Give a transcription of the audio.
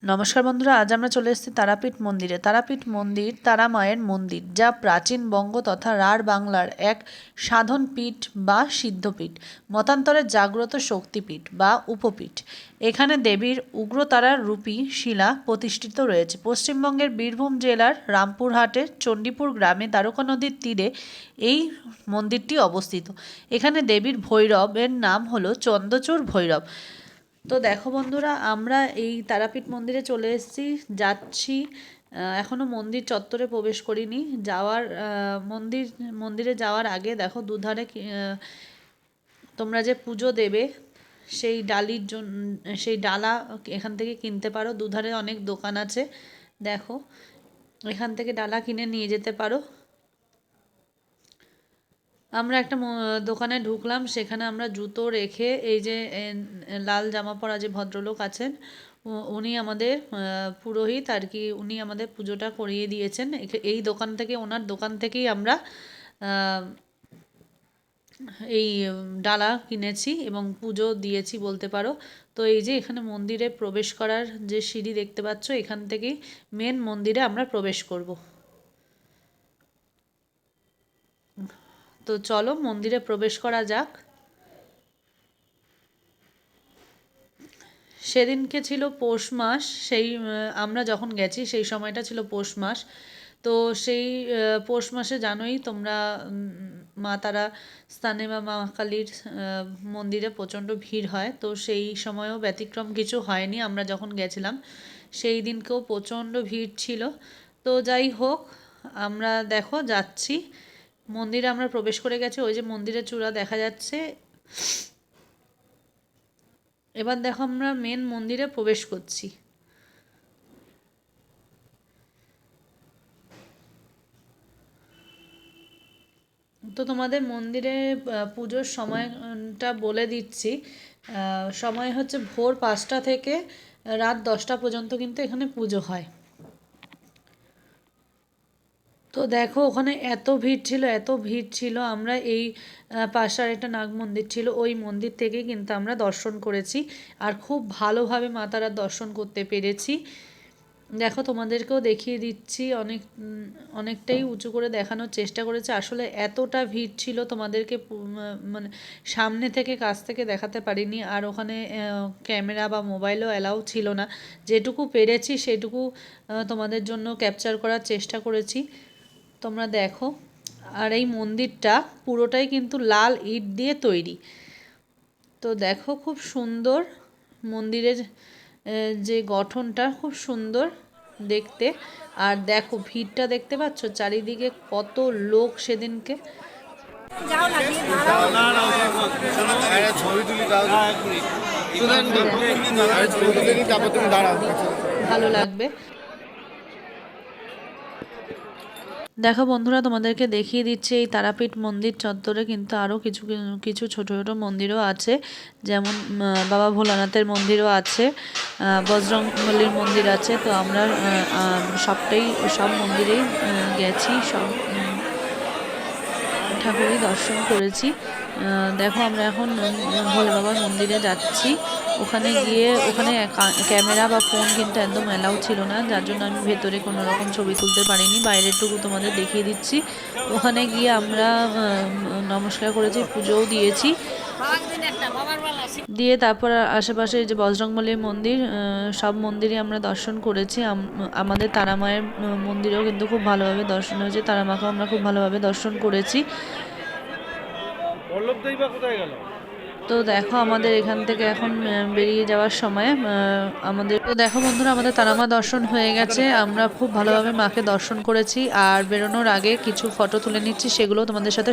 নমস্কার বন্ধুরা, আজ আমরা চলে এসেছি তারাপীঠ মন্দিরে। তারাপীঠ মন্দির তারা মায়ের মন্দির, যা প্রাচীন বঙ্গ তথা রাঢ় বাংলার এক সাধন পীঠ বা সিদ্ধপীঠ, মতান্তরে জাগ্রত শক্তিপীঠ বা উপপীঠ। এখানে দেবীর উগ্রতারার রূপী শিলা প্রতিষ্ঠিত রয়েছে। পশ্চিমবঙ্গের বীরভূম জেলার রামপুরহাটের চণ্ডীপুর গ্রামে দ্বারকা নদীর তীরে এই মন্দিরটি অবস্থিত। এখানে দেবীর ভৈরবের নাম হলো চন্দ্রচূড় ভৈরব। তো দেখো বন্ধুরা, আমরা এই তারাপীঠ মন্দিরে চলে এসেছি, যাচ্ছি। এখনও মন্দির চত্বরে প্রবেশ করিনি। মন্দিরে যাওয়ার আগে দেখো দুধারে তোমরা যে পুজো দেবে সেই ডালা এখান থেকে কিনতে পারো। দুধারে অনেক দোকান আছে, দেখো এখান থেকে ডালা কিনে নিয়ে যেতে পারো। আমরা একটা দোকানে ঢুকলাম, সেখানে আমরা জুতো রেখে এই যে লাল জামা পরা যে ভদ্রলোক আছেন, উনি আমাদের পুরোহিত আর কি, উনি আমাদের পুজোটা করিয়ে দিয়েছেন। এই দোকান থেকে, ওনার দোকান থেকেই আমরা এই ডালা কিনেছি এবং পুজো দিয়েছি বলতে পারো। তো এই যে এখানে মন্দিরে প্রবেশ করার যে সিঁড়ি দেখতে পাচ্ছ, এখান থেকেই মেন মন্দিরে আমরা প্রবেশ করব। তো চলো মন্দিরে প্রবেশ করা যাক। সেদিনকে ছিল পৌষ মাস, আমরা যখন গেছি সেই সময়টা ছিল পৌষ মাস। তো সেই পৌষ মাসে জানোই তোমরা, মা তারা স্থানে বা মা কালীর মন্দিরে প্রচণ্ড ভিড় হয়। তো সেই সময়ও ব্যতিক্রম কিছু হয়নি। আমরা যখন গেছিলাম সেই দিনকেও প্রচণ্ড ভিড় ছিল। তো যাই হোক, আমরা দেখো যাচ্ছি মন্দিরে, আমরা প্রবেশ করে গেছি। ওই যে মন্দিরের চূড়া দেখা যাচ্ছে। এবার দেখো আমরা মেন মন্দিরে প্রবেশ করছি। তো তোমাদের মন্দিরে পুজোর সময়টা বলে দিচ্ছি। সময় হচ্ছে ভোর 5টা থেকে রাত 10টা পর্যন্ত কিন্তু এখানে পুজো হয়। তো দেখো ওখানে এত ভিড় ছিল। আমরা এই পাশে আরেকটা নাগ মন্দির ছিল, ওই মন্দির থেকেই কিন্তু আমরা দর্শন করেছি আর খুব ভালোভাবে মা তারার দর্শন করতে পেরেছি। দেখো তোমাদেরকেও দেখিয়ে দিচ্ছি, অনেকটাই উঁচু করে দেখানোর চেষ্টা করেছে। আসলে এতটা ভিড় ছিল, তোমাদেরকে মানে সামনে থেকে কাছ থেকে দেখাতে পারিনি। আর ওখানে ক্যামেরা বা মোবাইলও অ্যালাউ ছিল না। যেটুকু পেরেছি সেটুকু তোমাদের জন্য ক্যাপচার করার চেষ্টা করেছি। তোমরা দেখো, আর এই মন্দিরটা পুরোটাই কিন্তু লাল ইট দিয়ে তৈরি। তো দেখো খুব সুন্দর মন্দিরের যে গঠনটা, খুব সুন্দর দেখতে। আর দেখো ভিড়টা দেখতে পাচ্ছ চারিদিকে, কত লোক সেদিনকে। ভালো লাগবে। দেখো বন্ধুরা, তোমাদেরকে দেখিয়ে দিচ্ছি এই তারাপীঠ মন্দির চত্বরে কিন্তু আরও কিছু কিছু ছোটো ছোটো মন্দিরও আছে। যেমন বাবা ভোলানাথের মন্দিরও আছে, বজরংবলীর মন্দির আছে। তো আমরা সব মন্দিরেই গেছি, সব ঠাকুরই দর্শন করেছি। দেখো আমরা এখন ভোলে বাবার মন্দিরে যাচ্ছি। ওখানে ক্যামেরা বা ফোন কিন্তু একদম অ্যালাউ ছিল না, যার জন্য আমি ভেতরে কোনো রকম ছবি তুলতে পারিনি। বাইরেরটুকু তোমাদের দেখিয়ে দিচ্ছি। ওখানে গিয়ে আমরা নমস্কার করেছি, পুজোও দিয়েছি। দিয়ে তারপর আশেপাশে যে বজরংবলীর মন্দির, সব মন্দিরই আমরা দর্শন করেছি। আমাদের তারা মায়ের মন্দিরেও কিন্তু খুব ভালোভাবে দর্শন হয়েছে, তারা মাকেও আমরা খুব ভালোভাবে দর্শন করেছি। তো দেখো আমাদের এখান থেকে এখন বেরিয়ে যাওয়ার সময় তো দেখো বন্ধুরা, আমাদের তারামা দর্শন হয়ে গেছে। আমরা খুব ভালোভাবে মাকে দর্শন করেছি। আর বেরোনোর আগে কিছু ফটো তুলে নিচ্ছি, সেগুলো তোমাদের সাথে